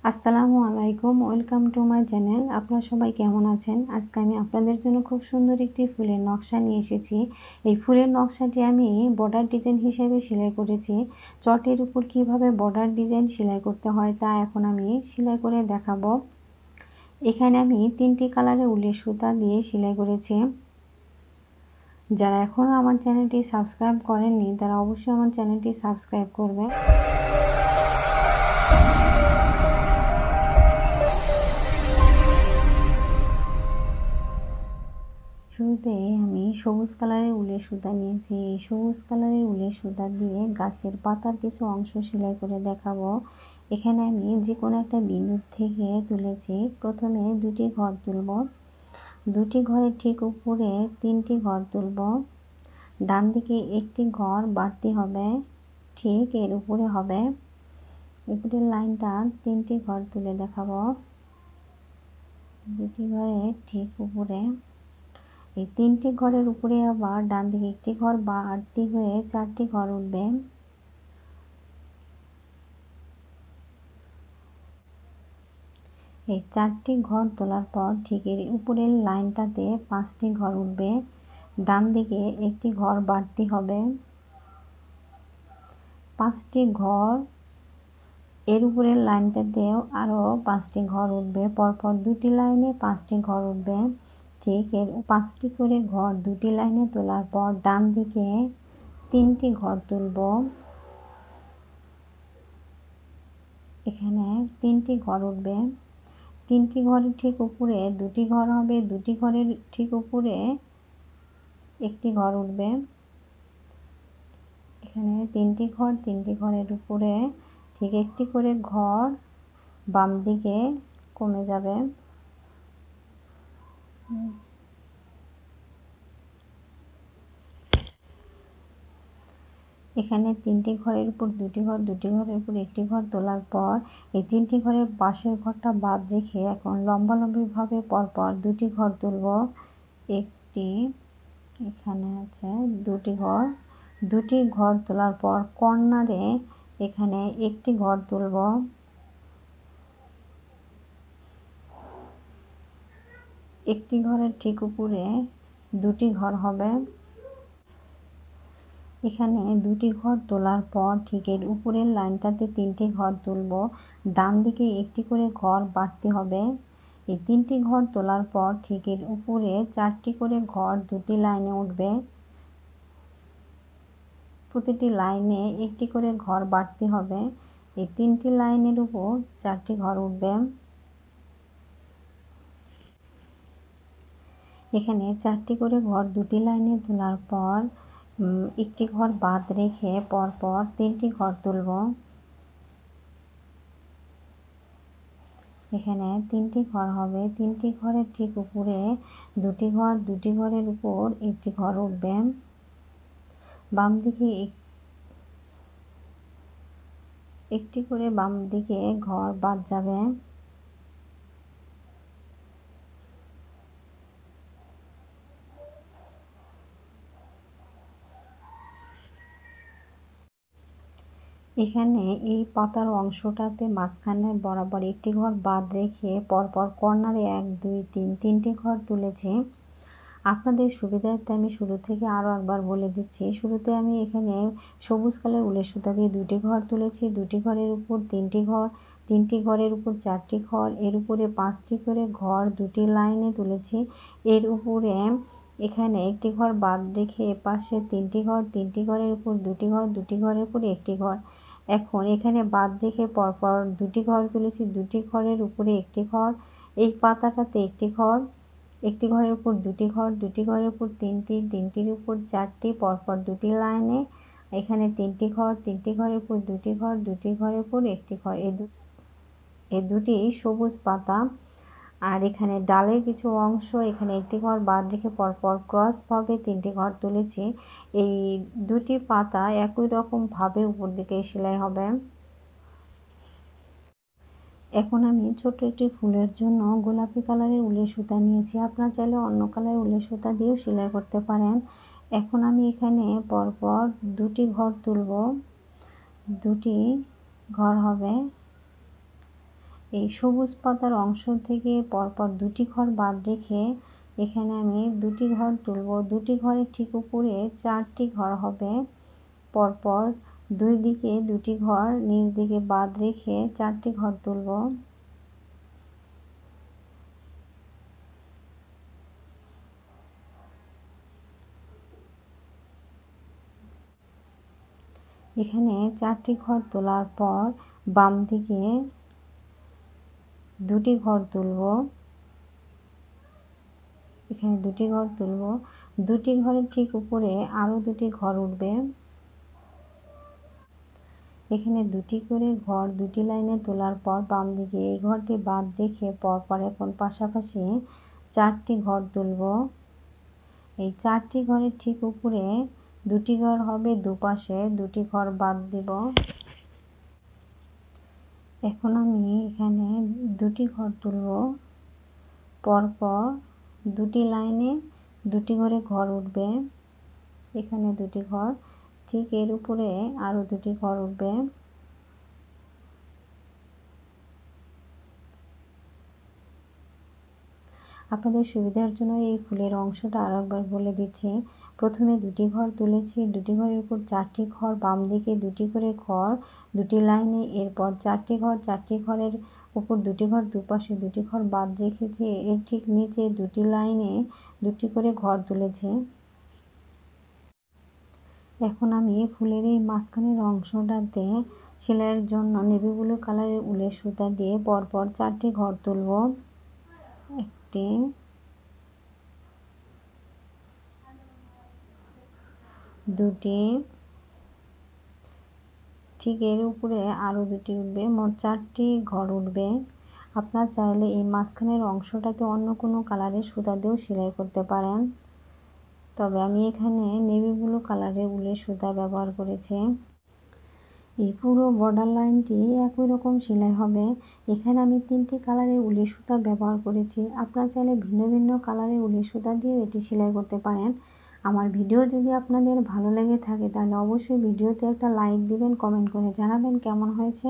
আসসালামু আলাইকুম, welcome to my channel. আপনারা সবাই কেমন আছেন? আজকে আমি আপনাদের জন্য খুব সুন্দর একটি ফুলের নকশা নিয়ে এসেছি। এই ফুলের নকশাটি আমি বর্ডার ডিজাইন হিসেবে সেলাই করেছি। চটের উপর কিভাবে বর্ডার ডিজাইন সেলাই করতে হয় তা এখন আমি সেলাই করে দেখাবো। এখানে আমি 3টি কালারের উলের সুতা দিয়ে সেলাই করেছি। যারা এখনও আমার চ্যানেলটি সাবস্ক্রাইব করেননি তারা অবশ্যই আমার চ্যানেলটি সাবস্ক্রাইব করবেন। শুরুতে আমি সবুজ কালারের উলের সুতা নিয়েছি। এই সবুজ কালারের উলের সুতা দিয়ে গাছের পাতার কিছু অংশ সেলাই করে দেখাবো। এখানে আমি যে কোনো একটা বিন্দু থেকে তুলেছি। প্রথমে 2টি ঘর তুলব। 2টি ঘরের ঠিক উপরে 3টি ঘর তুলব। ডান দিকে একটি ঘর বাড়তি হবে, ঠিক এর উপরে হবে। উপরের লাইনটা 3টি ঘর তুলে দেখাবো। 2টি ঘরের ঠিক উপরে এই 3টি ঘরের উপরে আবার ডান দিকে একটি ঘর বাড়তি হয়ে 4টি ঘর উঠবে। এই 4টি ঘর তোলার পর ঠিক এর উপরের লাইনটাতে 5টি ঘর উঠবে। ডান দিকে একটি ঘর বাড়তি হবে। 5টি ঘর এর উপরের লাইনটাতেও আরও 5টি ঘর উঠবে। পরপর 2টি লাইনে 5টি ঘর উঠবে। ঠিক এর 5টি করে ঘর 2টি লাইনে তোলার পর ডান দিকে 3টি ঘর তুলব। এখানে 3টি ঘর উঠবে। 3টি ঘরের ঠিক উপরে 2টি ঘর হবে। 2টি ঘরের ঠিক উপরে একটি ঘর উঠবে। এখানে 3টি ঘর, 3টি ঘরের উপরে ঠিক একটি করে ঘর বাম দিকে কমে যাবে। এখানে 3টি ঘরের উপর 2টি ঘর, 2টি ঘরের উপর একটি ঘর তোলার পর এই 3টি ঘরের পাশের ঘরটা বাদ রেখে এখন লম্বালম্বিভাবে পরপর 2টি ঘর তুলব। একটি, এখানে আছে 2টি ঘর। 2টি ঘর তোলার পর কর্নারে এখানে একটি ঘর তুলব। একটি ঘরের ঠিক উপরে 2টি ঘর হবে। এখানে 2টি ঘর তোলার পর ঠিক এর উপরের লাইনটাতে 3টি ঘর তুলব। ডান দিকে একটি করে ঘর বাড়তি হবে। এই 3টি ঘর তোলার পর ঠিক এর উপরে 4টি করে ঘর 2টি লাইনে উঠবে। প্রতিটি লাইনে একটি করে ঘর বাড়তি হবে। এই 3টি লাইনের উপর 4টি ঘর উঠবে। এখানে 4টি করে ঘর 2টি লাইনে তোলার পর একটি ঘর বাদ রেখে পরপর 3টি ঘর তুলব। এখানে 3টি ঘর হবে। 3টি ঘরের ঠিক উপরে 2টি ঘর, 2টি ঘরের উপর একটি ঘর উঠবে। বাম দিকে একটি করে বাম দিকে ঘর বাদ যাবে। এখানে এই পাতার অংশটাতে মাঝখানে বরাবর একটি ঘর বাদ রেখে পরপর কর্নারে 1, 2, 3 3টি ঘর তুলেছি। আপনাদের সুবিধার্থে আমি শুরু থেকে আরও একবার বলে দিচ্ছি। শুরুতে আমি এখানে সবুজ কালার উলের সুতা দিয়ে 2টি ঘর তুলেছি। 2টি ঘরের উপর 3টি ঘর, 3টি ঘরের উপর 4টি ঘর, এর উপরে 5টি করে ঘর 2টি লাইনে তুলেছি। এর উপরে এখানে একটি ঘর বাদ রেখে এপাশে 3টি ঘর, 3টি ঘরের উপর 2টি ঘর, 2টি ঘরের উপর একটি ঘর। এখন এখানে বাদ রেখে পরপর 2টি ঘর তুলেছি। 2টি ঘরের উপরে একটি ঘর, এই পাতাটাতে একটি ঘর, একটি ঘরের উপর 2টি ঘর, 2টি ঘরের উপর 3টি, 3টির উপর 4টি, পরপর 2টি লাইনে এখানে 3টি ঘর, 3টি ঘরের উপর 2টি ঘর, 2টি ঘরের উপর একটি ঘর। এই দুটি সবুজ পাতা। আর এখানে ডালের কিছু অংশ এখানে একটি ঘর বাদ রেখে পরপর ক্রসভাবে 3টি ঘর তুলেছি। এই 2টি পাতা একই রকমভাবে উপর দিকে সেলাই হবে। এখন আমি ছোট একটি ফুলের জন্য গোলাপি কালারের উলের সুতা নিয়েছি। আপনারা চাইলে অন্য কালারের উলের সুতা দিয়েও সেলাই করতে পারেন। এখন আমি এখানে পরপর 2টি ঘর তুলব। 2টি ঘর হবে। এই সবুজ পাতার অংশ থেকে পরপর দুটি ঘর বাদ রেখে এখানে আমি দুটি ঘর তুলব। দুটি ঘরের ঠিক উপরে 4টি ঘর হবে। পরপর দুই দিকে দুটি ঘর নিচ দিকে বাদ রেখে 4টি ঘর তুলব। এখানে 4টি ঘর তোলার পর বাম দিকে দুটি ঘর তুলব। এখানে দুটি ঘর তুলব। দুটি ঘরের ঠিক উপরে আরও দুটি ঘর উঠবে। এখানে দুটি করে ঘর দুটি লাইনে তোলার পর বাম দিকে এই ঘরটি বাদ রেখে পরপর এখন পাশাপাশি 4টি ঘর তুলব। এই 4টি ঘরের ঠিক উপরে দুটি ঘর হবে, দুপাশে দুটি ঘর বাদ দিব। এখন আমি এখানে দুটি ঘর তুলব। পরপর দুটি লাইনে দুটি করে ঘর উঠবে। এখানে দুটি ঘর, ঠিক এর উপরে আরও দুটি ঘর উঠবে। আপনাদের সুবিধার জন্য এই ফুলের অংশটা আরও একবার বলে দিচ্ছি। প্রথমে দুটি ঘর তুলেছি, দুটি ঘরের উপর 4টি ঘর, বাম দিকে দুটি করে ঘর দুটি লাইনে, এরপর 4টি ঘর, 4টি ঘরের উপর দুটি ঘর, দুপাশে দুটি ঘর বাদ রেখেছি। এর ঠিক নিচে দুটি লাইনে দুটি করে ঘর তুলেছি। এখন আমি ফুলের এই মাঝখানের অংশটাতে সেলাইয়ের জন্য নেভি ব্লু কালারের উলের সুতা দিয়ে পরপর 4টি ঘর তুলব। একটি, দুটি, ঠিক এর উপরে আরও দুটি উঠবে, মোট 4টি ঘর উঠবে। আপনার চাইলে এই মাঝখানের অংশটাতে অন্য কোনো কালারের সুতা দিয়েও সেলাই করতে পারেন, তবে আমি এখানে নেভি ব্লু কালারের উলের সুতা ব্যবহার করেছি। এই পুরো বর্ডার লাইনটি একই রকম সেলাই হবে। এখানে আমি 3টি কালারের উলের সুতা ব্যবহার করেছি। আপনারা চাইলে ভিন্ন ভিন্ন কালারের উলের সুতা দিয়েও এটি সেলাই করতে পারেন। আমার ভিডিও যদি আপনাদের ভালো লেগে থাকে তাহলে অবশ্যই ভিডিওতে একটা লাইক দিবেন, কমেন্ট করে জানাবেন কেমন হয়েছে।